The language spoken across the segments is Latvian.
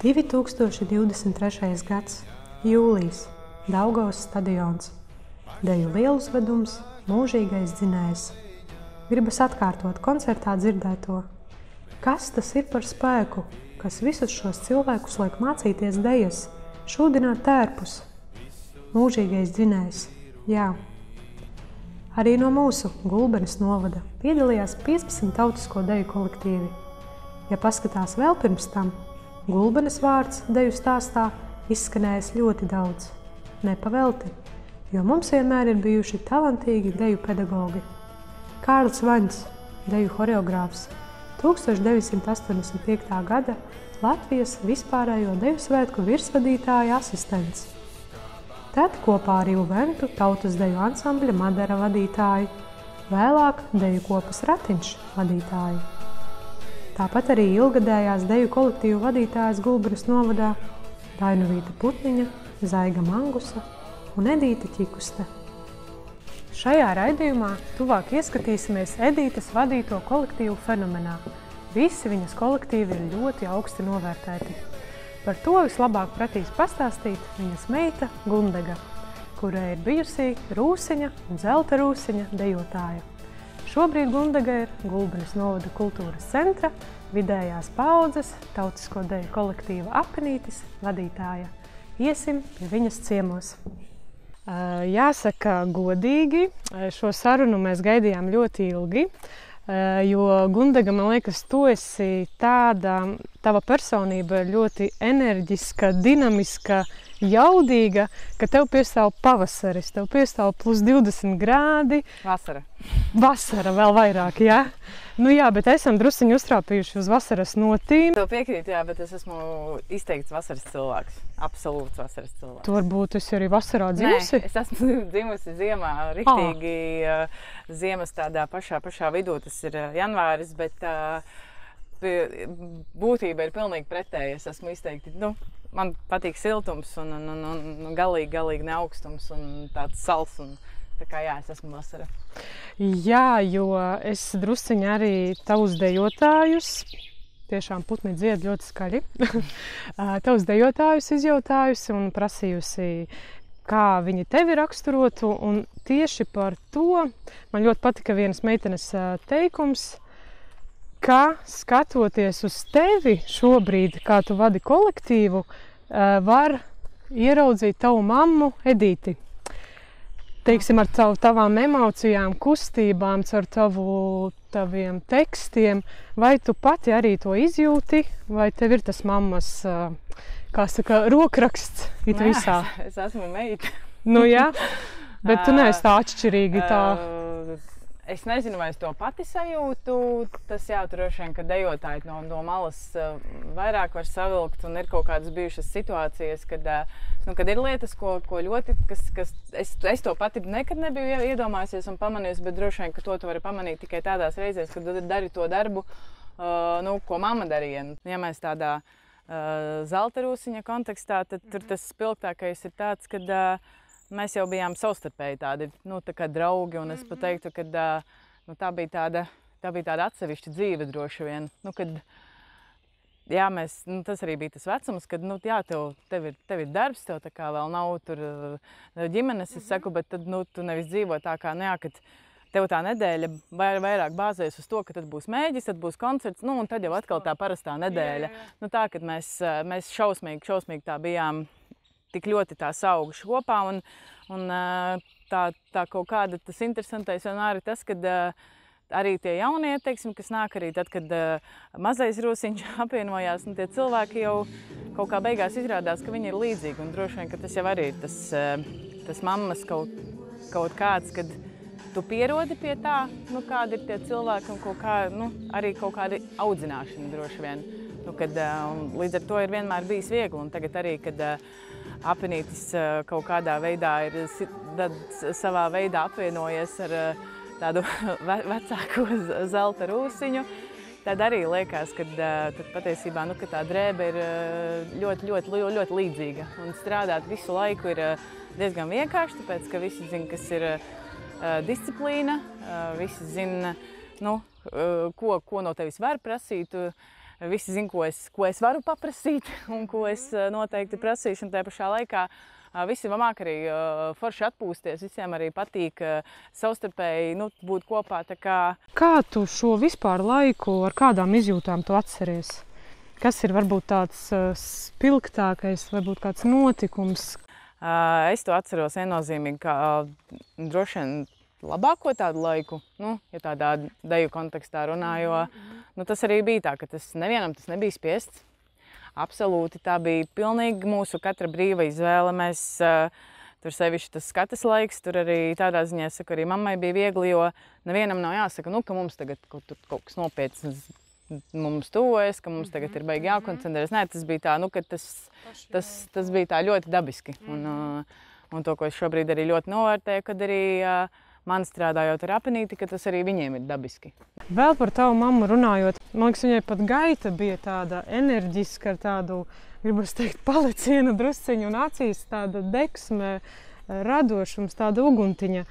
2023. gads, jūlijas, Daugavas stadions. Deju lieluzvedums, mūžīgais dzinējs. Gribas atkārtot koncertā dzirdēto. Kas tas ir par spēku, kas visus šos cilvēkus liek mācīties dejas, šūdināt tērpus? Mūžīgais dzinējs, jā. Arī no mūsu Gulbenes novada piedalījās 15 tautisko deju kolektīvi. Ja paskatās vēl pirms tam, Gulbenes vārds deju stāstā izskanējis ļoti daudz. Nepavelti, jo mums vienmēr ir bijuši talantīgi deju pedagogi. Kārlis Vaņs, deju horeogrāfs, 1985. gada Latvijas vispārējo deju svētku virsvadītāja asistents. Tad kopā ar Ilventu tautas deju ansambļa Madara vadītāji, vēlāk deju kopas Ratiņš vadītāji. Tāpat arī ilgadējās deju kolektīvu vadītājas Gulbenes novadā Dainuvīta Putniņa, Zaiga Mangusa un Edīte Ķikuste. Šajā raidījumā tuvāk ieskatīsimies Edītes vadīto kolektīvu fenomenā. Visi viņas kolektīvi ir ļoti augsti novērtēti. Par to vislabāk pratīs pastāstīt viņas meita Gundega, kurai ir bijusī Rūsiņa un Zelta Rūsiņa dejotāja. Šobrīd Gundega ir Gulbenes novada kultūras centra, vidējās paaudzes, tautisko deju kolektīva Apenītis vadītāja. Iesim pie viņas ciemos. Jāsaka godīgi, šo sarunu mēs gaidījām ļoti ilgi, jo Gundega, man liekas, tu esi tava personība ir ļoti enerģiska, dinamiska, jaudīga, ka tev piestāv pavasaris, tev piestāv plus 20 grādi. Vasara vēl vairāk, jā? Nu jā, bet esam drusciņi uztrāpījuši uz vasaras notīm. Tev piekrīt, jā, bet es esmu izteikts vasaras cilvēks. Absolūts vasaras cilvēks. Tu varbūt esi arī vasarā dzimusi? Nē, es esmu dzimusi ziemā, riktīgi ziemas tādā pašā vidū, tas ir janvāris, bet būtība ir pilnīgi pretēja. Es esmu izteikti, man patīk siltums un galīgi ne augstums un tāds sals. Tā kā jā, es esmu vasara. Jā, jo es drusciņi arī tavus dejotājus, tiešām putni dzied ļoti skaļi, tavus dejotājus izjautājusi un prasījusi, kā viņi tevi raksturotu. Un tieši par to man ļoti patika vienas meitenes teikums, ka skatoties uz tevi šobrīd, kā tu vadi kolektīvu, var ieraudzīt tavu mammu Edīti. Teiksim, ar tavām emocijām, kustībām, ar taviem tekstiem. Vai tu pati arī to izjūti, vai tev ir tas mammas, kā saka, rokraksts it visā? Es esmu meita. Nu jā, bet tu neesi tā atšķirīgi tā. Es nezinu, vai es to pati sajūtu. Tas jā, droši vien, ka dejotāji no malas vairāk var savilkt, un ir kaut kādas bijušas situācijas, kad ir lietas, ko ļoti, kas es to pati nekad nebiju iedomājusies un pamanījusi, bet droši vien, ka to tu vari pamanīt tikai tādās reizēs, kad tu dari to darbu, ko mamma darīja. Ja mēs tādā Zelta Rūsiņa kontekstā, tad tur tas spilgtākais ir tāds, kad mēs jau bijām savstarpēji tādi, tā kā draugi, un es pat teiktu, ka tā bija tāda atsevišķa dzīve droši vien. Kad, jā, tas arī bija tas vecums, kad, jā, tev ir darbs, tev tā kā vēl nav tur ģimenes, es saku, bet tad, tu nevis dzīvo tā kā, kad tev tā nedēļa vairāk bāzēs uz to, ka tad būs mēģis, tad būs koncerts, un tad jau atkal tā parastā nedēļa. Tā, kad mēs šausmīgi tā bijām, tik ļoti tā sauguši kopā, un tā kaut kāda tas interesantais vienmēr ir tas, kad arī tie jaunie, teiksim, kas nāk arī tad, kad mazais Rūsiņš apvienojās, un tie cilvēki jau kaut kā beigās izrādās, ka viņi ir līdzīgi, un droši vien, ka tas jau arī ir tas mammas kaut kāds, kad tu pierodi pie tā, kādi ir tie cilvēki, un arī kaut kāda audzināšana droši vien. Līdz ar to ir vienmēr bijis viegli, un tagad arī, kad Apenītis kaut kādā veidā ir savā veidā apvienojies ar tādu vecāko Zelta Rūsiņu, tad arī liekas, ka patiesībā ka tā drēbe ir ļoti līdzīga. Un strādāt visu laiku ir diezgan vienkārši, tāpēc, ka visi zina, kas ir disciplīna, visi zina, ko no tevis var prasīt. visi zina, ko es varu paprasīt un ko es noteikti prasīšu. Un tajā pašā laikā visi māk arī forši atpūsties, visiem arī patīk savstarpēji būt kopā. Kā tu šo vispār laiku, ar kādām izjūtām tu atceries? Kas ir varbūt tāds spilgtākais, varbūt kāds notikums? Es to atceros viennozīmīgi, kā droši vien labāko tādu laiku, ja tādā deju kontekstā runā, jo tas arī bija tā, ka nevienam tas nebija spiests. Absolūti, tā bija pilnīgi mūsu katra brīva izvēle. Mēs tur sevišķi tas skates laiks, tur arī tādā ziņā, es saku, arī mammai bija viegli, jo nevienam nav jāsaka, ka mums tagad kaut kas nopietns mums tuvojas, ka mums tagad ir baigi jākoncentrēs. Nē, tas bija tā, ka tas bija tā ļoti dabiski. Un to, ko es šobrīd arī ļoti novērtēju, kad arī man strādājot ar Apinīti, ka tas arī viņiem ir dabiski. Vēl par tavu mammu runājot, man liekas, viņai pat gaita bija tāda enerģiska, ar tādu, gribas teikt, palicienu drusciņu un acīs tāda deksme, radošums, tāda uguntiņa.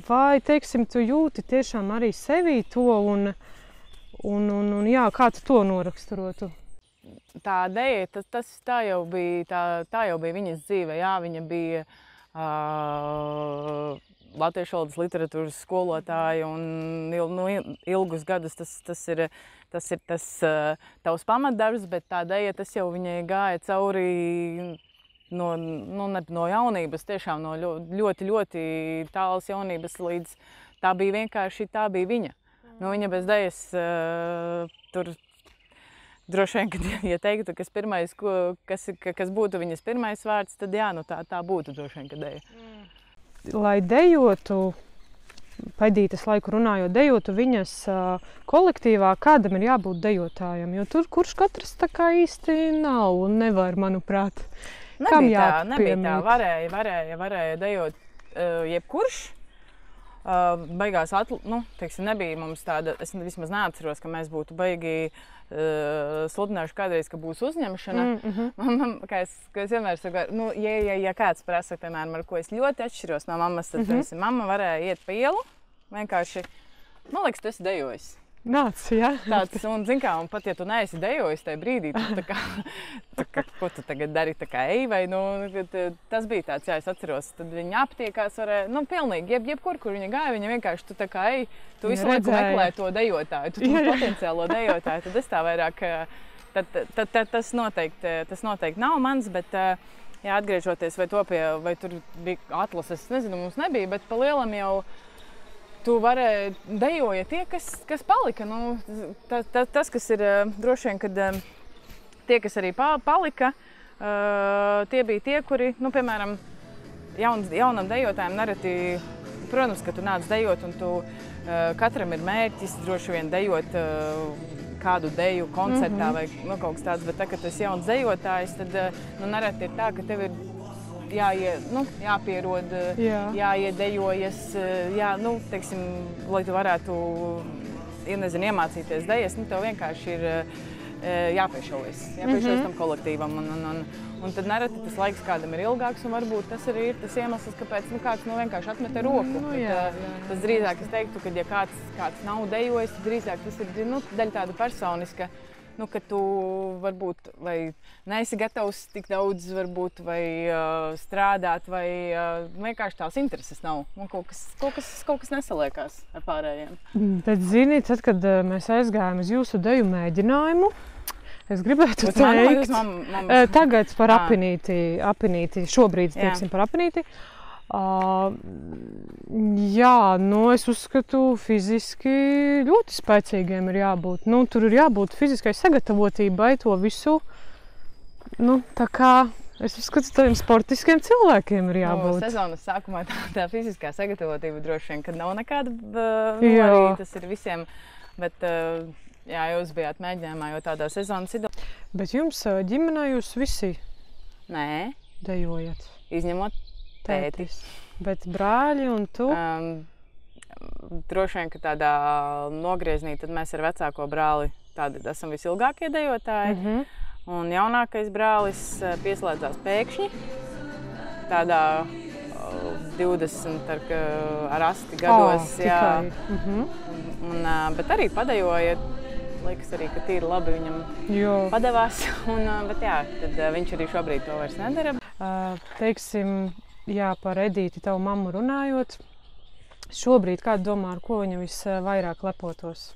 Vai teiksim, tu jūti tiešām arī sevī to un jā, kā tu to noraksturotu? Tā deja, tā jau bija viņas dzīve, jā, viņa bija latviešu valodas literatūras skolotāja un ilgus gadus tas ir tas tavs pamatdarbs, bet tā deja, tas jau viņai gāja cauri no jaunības, tiešām no ļoti, ļoti tālas jaunības līdz tā bija viņa. Viņa bez dejas tur droši vien, kad ja teiktu, kas būtu viņas pirmais vārds, tad jā, tā būtu droši vien, ka deja. Lai dejotu, Paidītes laiku runājot, dejotu viņas kolektīvā, kādam ir jābūt dejotājam, jo tur kurš katrs tā kā īsti nav un nevar, manuprāt. Nebija tā, varēja dejot jebkurš. Beigās, nebija mums tāda, es vismaz neatceros, ka mēs būtu baigi sludinājuši kādreiz, ka būs uzņemšana. Kā es vienmēr saku, ja kāds prasa, piemēram, ar ko es ļoti atšķiros no mammas, tad, mamma varēja iet pa ielu, vienkārši, man liekas, tu esi dejojis. Nāc, jā. Tāds, un pat ja tu neesi dejojis tajā brīdī, ko tu tagad dari, ej, vai, tas bija tāds, jā, es atceros, tad viņa aptiekās varēja, pilnīgi, jebkur, kur viņa gāja, viņa vienkārši, tu ej, tu visu laiku meklē to dejotāju, tu potenciālo dejotāju, tad es tā vairāk, tas noteikti nav mans, bet, jā, atgriežoties vai tur bija atlases, es nezinu, mums nebija, bet pa lielam jau, tu varēji dejoja tie, kas palika. Tas, kas ir droši vien, kad tie, kas arī palika, tie bija tie, kuri, piemēram, jaunam dejotājam nereti, protams, ka tu nāc dejot un tu katram ir mērķis droši vien dejot kādu deju koncertā vai kaut kas tāds, bet tā, kad tu esi jauns dejotājs, tad nereti ir tā, ka tev ir jāpierod, jāiedejojas, teiksim, lai tu varētu, iemācīties dejas, tev vienkārši ir jāpiešaujas tam kolektīvam. Un tad nereti tas laiks kādam ir ilgāks, un varbūt tas arī ir tas iemesls, kāpēc kāds vienkārši atmeta roku. Tas drīzāk es teiktu, ka ja kāds nav dejojis, tad drīzāk tas ir daļa tāda personiska, ka tu varbūt vai neesi gatavs tik daudz varbūt vai strādāt, vai vienkārši tās intereses nav. Un kaut kas nesaliekās ar pārējiem. Bet zini, tad, kad mēs aizgājām uz jūsu deju mēģinājumu, es gribētu teikt, tagad par Apinīti, šobrīd, teiksim, par Apinīti. Jā, es uzskatu, fiziski ļoti spēcīgiem ir jābūt. Tur ir jābūt fiziskai sagatavotībai to visu. Tā kā es uzskatu, tādiem sportiskiem cilvēkiem ir jābūt. Sezonas sākumā tā fiziskā sagatavotība droši vien, kad nav nekāda, arī tas ir visiem. Bet, jā, jūs bijāt mēģinājumā jau tādā sezonas idolā. Bet jums ģimenē jūs visi dejojat? Izņemot tētis. Bet brāļi un tu? Droši vien, ka tādā nogrieznī, tad mēs ar vecāko brāli tādi esam visilgākie dejotāji. Un jaunākais brālis pieslēdzās pēkšņi. Tādā 20 ar 8 gados. Jā. Bet arī padejoja liekas arī, ka tīri labi viņam padevās. Bet jā, tad viņš arī šobrīd to vairs nedara. Teiksim, jā, par Edīti, tavu mammu runājot, šobrīd kādu domā, ar ko viņa visvairāk lepotos?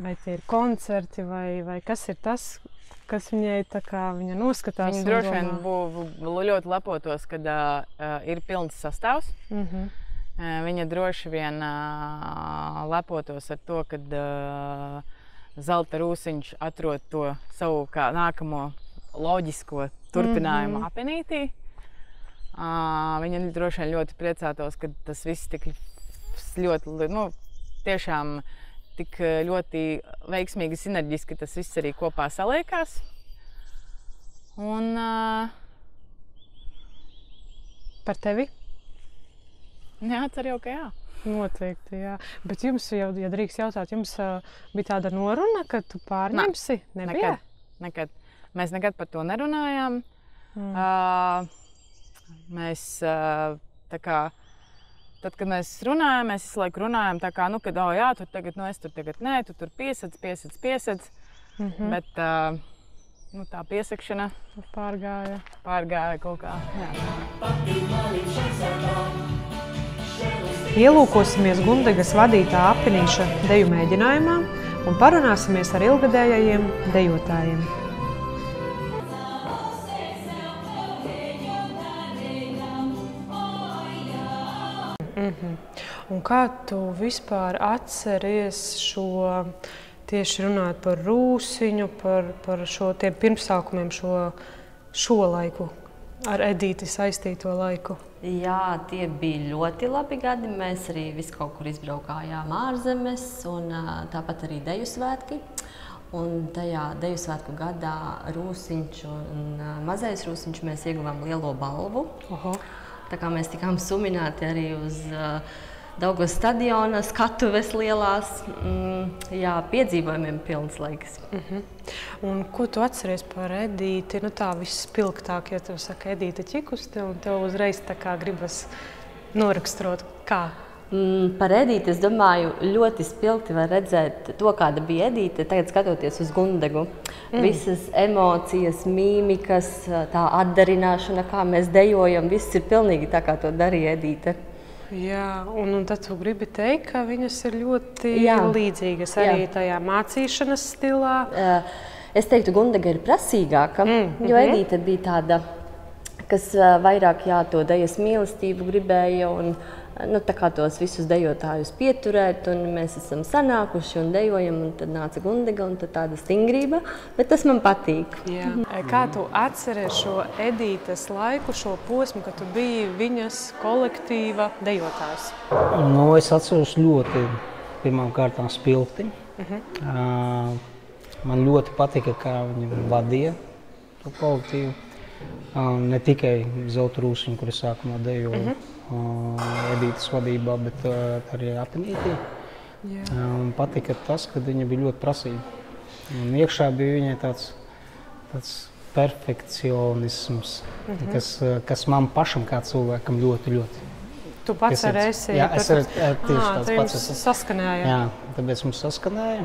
Vai tie ir koncerti, vai kas ir tas, kas viņai tā kā viņa noskatās? Viņa droši vien ļoti lepotos, kad ir pilns sastāvs. Viņa droši vien lepotos ar to, kad Zelta Rūsiņš atrod to savu kā nākamo loģisko turpinājumu Apenītī. Viņa droši vien ļoti priecātos, ka tas viss tik ļoti, tiešām tik ļoti veiksmīgi, sinerģiski tas viss arī kopā saliekās. Un par tevi? Jā, ceru jau, ka jā. Noteikti, jā. Bet jums jau, ja drīkst jautāt, jums bija tāda noruna, ka tu pārņemsi? Nebija? Nekad. Mēs nekad par to nerunājām. Mēs tā kā, tad, kad mēs runājam, mēs visu laiku runājam tā kā, kad, jā, tur tagad, es tur tagad nē, tu tur piesac. Bet tā piesakšana pārgāja kaut kā. Ielūkosimies Gundegas vadītā Apenīša deju mēģinājumā un parunāsimies ar ilgadējajiem dejotājiem. Un kā tu vispār atceries šo, tieši runāt par Rūsiņu, par tiem pirmsākumiem šo laiku, ar Edīti saistīto laiku? Jā, tie bija ļoti labi gadi. Mēs arī visu kaut kur izbraukājām ārzemes un tāpat arī deju svētki. Un tajā deju svētku gadā Rūsiņš un mazais Rūsiņš mēs ieguvām lielo balvu. Tā kā mēs tikām sumināti arī uz Daugavas stadiona, skatuves lielās, piedzīvojumiem pilns laiks. Un ko tu atceries par Edīti? Tā visspilgtāk, ja tev saka Edīte Ķikuste, un tev uzreiz tā kā gribas noraksturot, kā? Par Edīti, es domāju, ļoti spilgti var redzēt to, kāda bija Edīte, tagad skatoties uz Gundegu. Visas emocijas, mīmikas, tā atdarināšana, kā mēs dejojam, viss ir pilnīgi tā, kā to darīja Edīte. Jā, un tad tu gribi teikt, ka viņas ir ļoti līdzīgas arī tajā mācīšanas stilā. Es teiktu, Gundega ir prasīgāka, jo Edīte bija tāda, kas vairāk to dejas mīlestību gribēja un tā kā tos visus dejotājus pieturēt, un mēs esam sanākuši un dejojam, un tad nāca Gundega, un tad tāda stingrība, bet tas man patīk. Jā. Kā tu atceries šo Edītes laiku, šo posmu, kad tu biji viņas kolektīva dejotājs? Es atceros ļoti pirmām kārtām spilgti. Man ļoti patika, kā viņa vadīja to kolektīvu. Ne tikai Zelta Rūsiņu, kuri sākumā dejoja Edītes vadībā, bet arī Apenītī. Patika tas, ka viņa bija ļoti prasīga. Un iekšā bija viņai tāds perfekcionisms, kas man pašam kā cilvēkam ļoti. Tu pats arī esi? Jā, es arī tieši tāds pats esmu. Saskanēja? Jā, tāpēc mums saskanēja.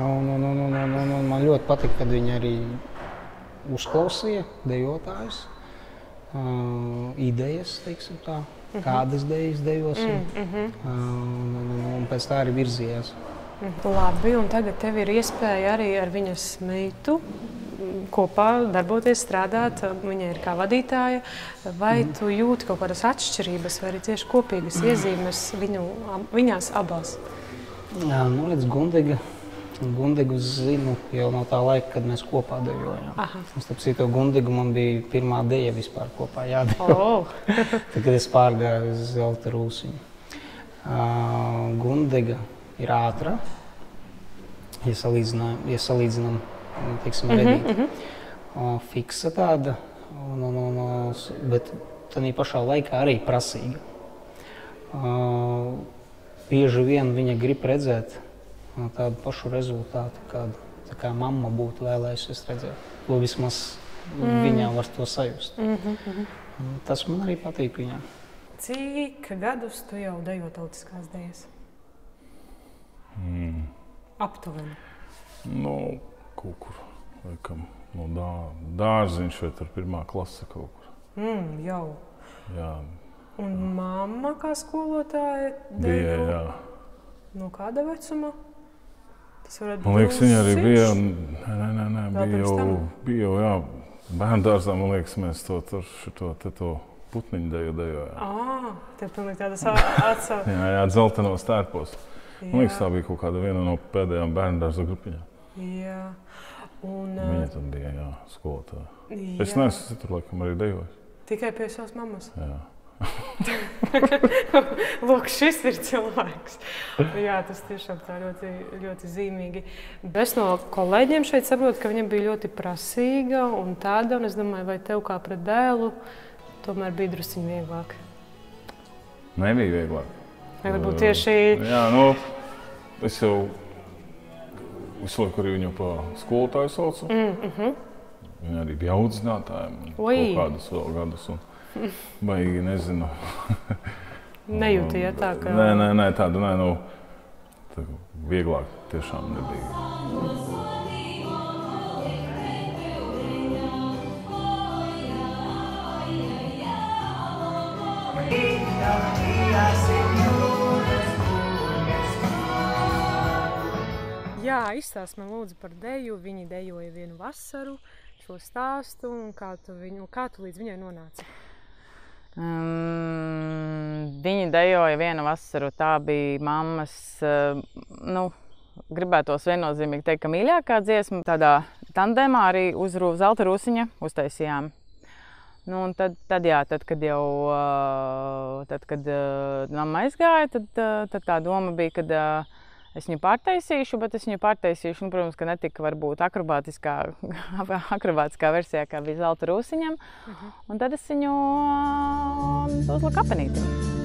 Un man ļoti patika, kad viņa arī uzklausīja dejotājus. Idejas, teiksim tā, kādas dejas dejosim, un pēc tā arī virzījās. Labi, un tagad tev ir iespēja arī ar viņas meitu kopā darboties, strādāt, viņa ir kā vadītāja. Vai tu jūti kaut kādas atšķirības vai arī tieši kopīgas iezīmes viņās abās? Jā, redz, Gundegu zinu jau no tā laika, kad mēs kopā dejojām. Starp citu, Gundegu man bija pirmā deja vispār kopā jādejo. Tad, kad es pārgāju uz Zelta Rūsiņu. Gundega ir ātra, ja salīdzinām, teiksim, ar Edīti. Fiksa tāda, bet tādā pašā laikā arī prasīga. Bieži vien viņa grib redzēt tādu pašu rezultātu, kādu kā mamma būtu vēlējusies redzēt. To vismaz viņā var to sajust. Tas man arī patīk viņā. Cik gadus tu jau dejo tautiskās dejas? Aptuveni. Nu, kaut kur, laikam, no dārziņš vai tur 1. klase kaut kur. Jau. Jā. Un mamma kā skolotāja Bija, jā. No kāda vecuma? Tas varētu Man liekas, viņa arī bija, nē, Vēl pirms tam? bija jau, jā, bērndārzā, man liekas, mēs to putniņu dejojām. Tev pilnīgi tādas atsauc. Jā, dzeltenos tērpos. Man liekas, tā bija kaut kāda viena no pēdējām bērndārza grupiņām. Jā. Un, Viņa tad bija, jā, skolotāja. jā. Es neesmu citur, laikam, arī dejojis. Tikai pie savas mammas. Jā. Lūk, šis ir cilvēks. Jā, tas tiešām tā ļoti, ļoti zīmīgi. Es no kolēģiem šeit saprotu, ka viņa bija ļoti prasīga un tāda, un es domāju, vai tev kā pret dēlu tomēr bija drusciņi vieglāk? Nebija vieglāk. Vai varbūt tieši... Jā, es jau visu laiku arī viņu pa skolotāju saucu. Viņa arī bija audzinātāja kaut kādus vēl gadus. Baigi nezinu. Nejūtīja tā, ka... Nē, tāda tā vieglāk tiešām nebija. Jā, izstāst man lūdzu par deju. Viņi dejoja vienu vasaru, šo stāstu, un kā tu līdz viņai nonāci? Viņi dejoja vienu vasaru. Tā bija mammas, gribētos viennozīmīgi teikt, ka mīļākā dziesma. Tādā tandemā arī uz zelta rūsiņa uztaisījām. Un tad, kad mamma aizgāja, tad tā doma bija, ka es viņu pārtaisīšu, bet es viņu pārtaisīšu, protams, ka netika varbūt akrobātiskā versijā, kā bija zelta rūsiņam. Un tad es viņu uzliku apenītim.